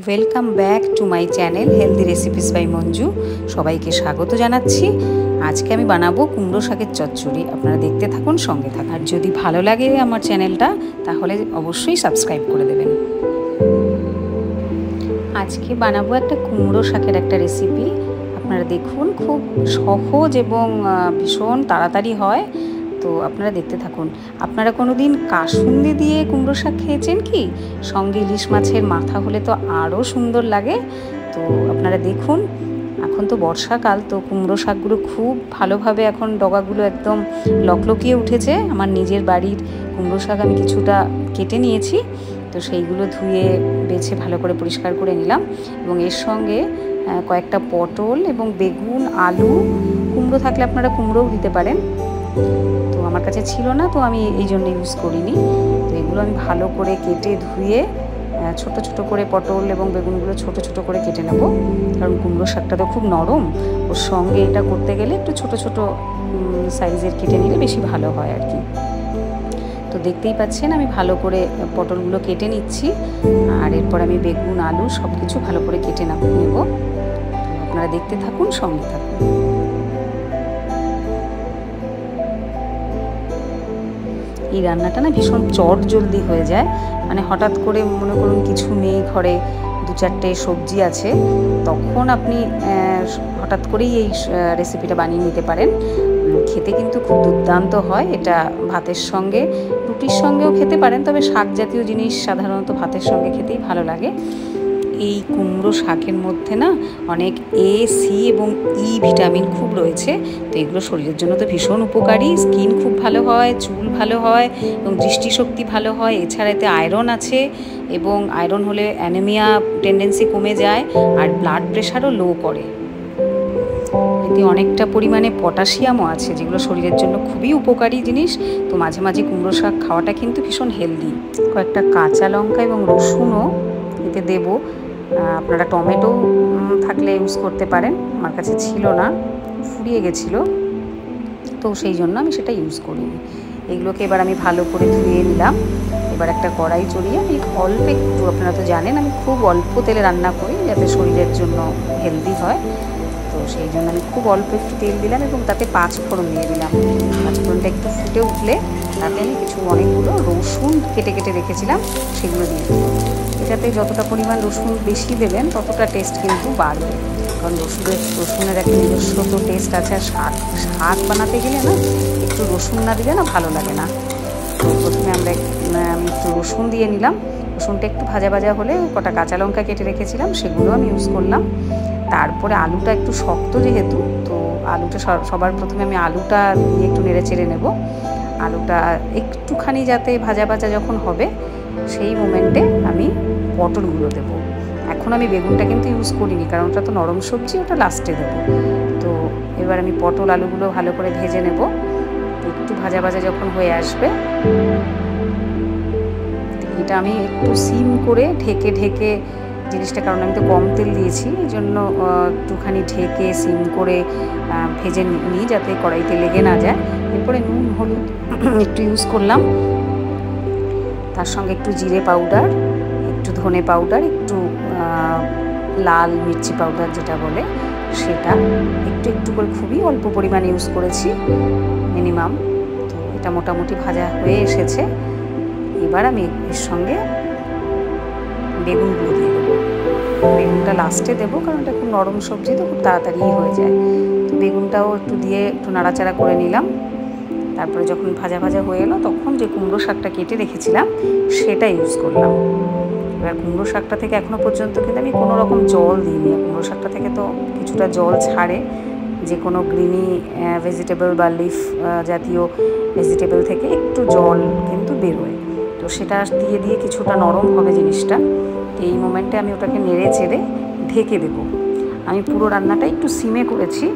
Welcome back to my channel healthy recipes by Manju. সবাইকে স্বাগত জানাচ্ছি। আজকে আমি বানাবো কুমড়ো শাকের চচ্চড়ি। আপনারা দেখতে থাকুন, সঙ্গে থাকুন। আর যদি ভালো লাগে আমার চ্যানেলটা তাহলে অবশ্যই সাবস্ক্রাইব করে দেবেন। আজকে বানাবো একটা কুমড়ো শাকের একটা রেসিপি। আপনারা দেখুন, খুব সহজ এবং ভীষণ তাড়াতাড়ি হয়। তো আপনারা দেখতে থাকুন। আপনারা কোনো দিন কাসুন্দি দিয়ে কুমড়ো শাক খেয়েছেন কি? সঙ্গে ইলিশ মাছের মাথা হলে তো আরও সুন্দর লাগে। তো আপনারা দেখুন, এখন তো বর্ষাকাল, তো কুমড়ো শাকগুলো খুব ভালোভাবে এখন ডগাগুলো একদম লকলকিয়ে উঠেছে। আমার নিজের বাড়ির কুমড়ো শাক আমি কিছুটা কেটে নিয়েছি, তো সেইগুলো ধুয়ে বেছে ভালো করে পরিষ্কার করে নিলাম। এবং এর সঙ্গে কয়েকটা পটল এবং বেগুন, আলু, কুমড়ো থাকলে আপনারা কুমড়োও দিতে পারেন। তো আমার কাছে ছিল না, তো আমি এই জন্য ইউজ করিনি। তো এগুলো আমি ভালো করে কেটে ধুয়ে ছোট ছোট করে পটল এবং বেগুনগুলো ছোট ছোট করে কেটে নেব, কারণ কুমড়ো শাকটা তো খুব নরম। ওর সঙ্গে এটা করতে গেলে একটু ছোট ছোট সাইজের কেটে নিলে বেশি ভালো হয় আর কি। তো দেখতেই পাচ্ছেন আমি ভালো করে পটলগুলো কেটে নিচ্ছি, আর এরপর আমি বেগুন, আলু সব কিছু ভালো করে কেটে নেব। আপনারা দেখতে থাকুন, সঙ্গে থাকুন। এই রান্নাটা না ভীষণ চট জলদি হয়ে যায়। মানে হঠাৎ করে মনে করুন কিছু নেই ঘরে, দু চারটে সবজি আছে, তখন আপনি হঠাৎ করেই এই রেসিপিটা বানিয়ে নিতে পারেন। খেতে কিন্তু খুব দুর্দান্ত হয়। এটা ভাতের সঙ্গে, রুটির সঙ্গেও খেতে পারেন, তবে শাক জাতীয় জিনিস সাধারণত ভাতের সঙ্গে খেতেই ভালো লাগে। এই কুমড়ো শাকের মধ্যে না অনেক এ, সি এবং ই ভিটামিন খুব রয়েছে। তো এগুলো শরীরের জন্য তো ভীষণ উপকারী। স্কিন খুব ভালো হয়, চুল ভালো হয় এবং দৃষ্টিশক্তি ভালো হয়। এছাড়া এতে আয়রন আছে, এবং আয়রন হলে অ্যানিমিয়া টেন্ডেন্সি কমে যায়, আর ব্লাড প্রেশারও লো করে। এতে অনেকটা পরিমাণে পটাশিয়ামও আছে, যেগুলো শরীরের জন্য খুবই উপকারী জিনিস। তো মাঝে মাঝে কুমড়ো শাক খাওয়াটা কিন্তু ভীষণ হেলদি। কয়েকটা কাঁচা লঙ্কা এবং রসুনও এতে দেবো। আপনারা টমেটো থাকলে ইউজ করতে পারেন, আমার কাছে ছিল না, ফুরিয়ে গেছিলো, তো সেই জন্য আমি সেটা ইউজ করিনি। এগুলোকে এবার আমি ভালো করে ধুয়ে নিলাম। এবার একটা কড়াই চড়িয়ে আমি অল্প একটু, আপনারা তো জানেন আমি খুব অল্প তেলে রান্না করি যাতে শরীরের জন্য হেলদি হয়। তো সেই জন্য আমি খুব অল্প একটু তেল দিলাম এবং তাতে 5 ফোড়ন দিয়ে দিলাম। 5 ফোড়নটা একটু ফুটে উঠলে তাতে আমি অনেকগুলো রসুন কেটে কেটে রেখেছিলাম সেগুলো দিয়ে দেবো। এটাতে যতটা পরিমাণ রসুন বেশি দেবেন ততটা টেস্ট কিন্তু বাড়বে, কারণ রসুনের একটা নিজস্ব তো টেস্ট আছে। আর শাক বানাতে গেলে না একটু রসুন না দিলে না ভালো লাগে না। তো প্রথমে আমি একটু রসুন দিয়ে নিলাম। রসুনটা একটু ভাজা ভাজা হলে কটা কাঁচা লঙ্কা কেটে রেখেছিলাম সেগুলো আমি ইউজ করলাম। তারপরে আলুটা একটু শক্ত যেহেতু, তো আলুটা সবার প্রথমে আমি আলুটা দিয়ে একটু নেড়ে চেড়ে নেব। আলুটা একটুখানি যাতে ভাজা ভাজা যখন হবে সেই মোমেন্টে আমি পটলগুলো দেবো। এখন আমি বেগুনটা কিন্তু ইউজ করিনি, কারণ ওটা তো নরম সবজি, ওটা লাস্টে দেবো। তো এবার আমি পটল আলুগুলো ভালো করে ভেজে নেব। একটু ভাজা ভাজা যখন হয়ে আসবে, এটা আমি একটু সিম করে ঢেকে ঢেকে জিনিসটা, কারণ আমি তো কম তেল দিয়েছি, এই জন্য একটুখানি ঢেকে সিম করে ভেজে নিই যাতে কড়াইতে লেগে না যায়। এরপরে নুন হলুদ একটু ইউজ করলাম, তার সঙ্গে একটু জিরে পাউডার, একটু ধনে পাউডার, একটু লাল মির্চি পাউডার যেটা বলে সেটা একটু একটু করে খুবই অল্প পরিমাণে ইউজ করেছি মিনিমাম। তো এটা মোটামুটি ভাজা হয়ে এসেছে। এবার আমি এর সঙ্গে বেগুনগুলো দিয়ে দেবো। বেগুনটা লাস্টে দেবো, কারণ এটা খুব নরম সবজি, তো খুব তাড়াতাড়ি হয়ে যায়। তো বেগুনটাও একটু দিয়ে একটু নাড়াচাড়া করে নিলাম। তারপরে যখন ভাজা ভাজা হয়ে এলো তখন যে কুমড়ো শাকটা কেটে রেখেছিলাম সেটা ইউজ করলাম। এবার কুমড়ো শাকটা থেকে এখনও পর্যন্ত কিন্তু আমি কোনো রকম জল দিইনি। কুমড়ো শাকটা থেকে তো কিছুটা জল ছাড়ে, যে কোনো গ্রিনি ভেজিটেবল বা লিফ জাতীয় ভেজিটেবল থেকে একটু জল কিন্তু বেরোয়। তো সেটা দিয়ে কিছুটা নরম হবে জিনিসটা। এই মোমেন্টে আমি ওটাকে নেড়ে চেড়ে ঢেকে দেবো। আমি পুরো রান্নাটা একটু সিমে করেছি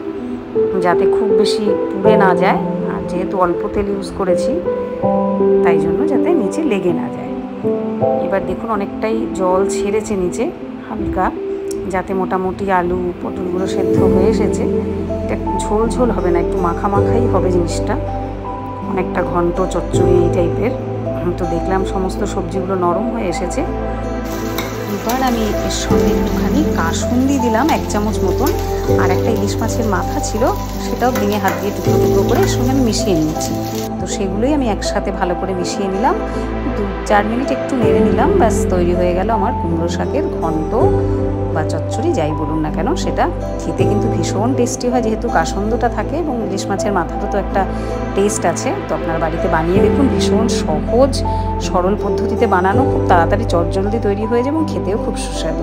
যাতে খুব বেশি পুড়ে না যায়, আর যেহেতু অল্প তেল ইউজ করেছি তাই জন্য যাতে নিচে লেগে না যায়। এবার দেখুন অনেকটাই জল ছেড়েছে নিচে হালকা, যাতে মোটামুটি আলু পটলগুলো সেদ্ধ হয়ে এসেছে। এটা ঝোল ঝোল হবে না, একটু মাখা মাখাই হবে জিনিসটা, অনেকটা ঘন্ট চচ্চড়ি এই টাইপের। তো দেখলাম সমস্ত সবজিগুলো নরম হয়ে এসেছে। এবার আমি এর সঙ্গে একটুখানি কাসুন্দি দিলাম 1 চামচ মতন, আর একটা ইলিশ মাছের মাথা ছিল সেটাও ভেঙে হাত দিয়ে টুকরো টুকরো করে এর সঙ্গে আমি মিশিয়ে নিয়েছি। তো সেগুলোই আমি একসাথে ভালো করে মিশিয়ে নিলাম, 2-4 মিনিট একটু নেড়ে নিলাম, ব্যাস তৈরি হয়ে গেল আমার কুমড়ো শাকের ঘন্ট বা চচ্চড়ি, যাই বলুন না কেন। সেটা খেতে কিন্তু ভীষণ টেস্টি হয়, যেহেতু কাসুন্দটা থাকে এবং ইলিশ মাছের মাথারও তো একটা টেস্ট আছে। তো আপনার বাড়িতে বানিয়ে দেখুন, ভীষণ সহজ সরল পদ্ধতিতে বানানো, খুব তাড়াতাড়ি চটজলদি তৈরি হয়ে যায় এবং খেতেও খুব সুস্বাদু।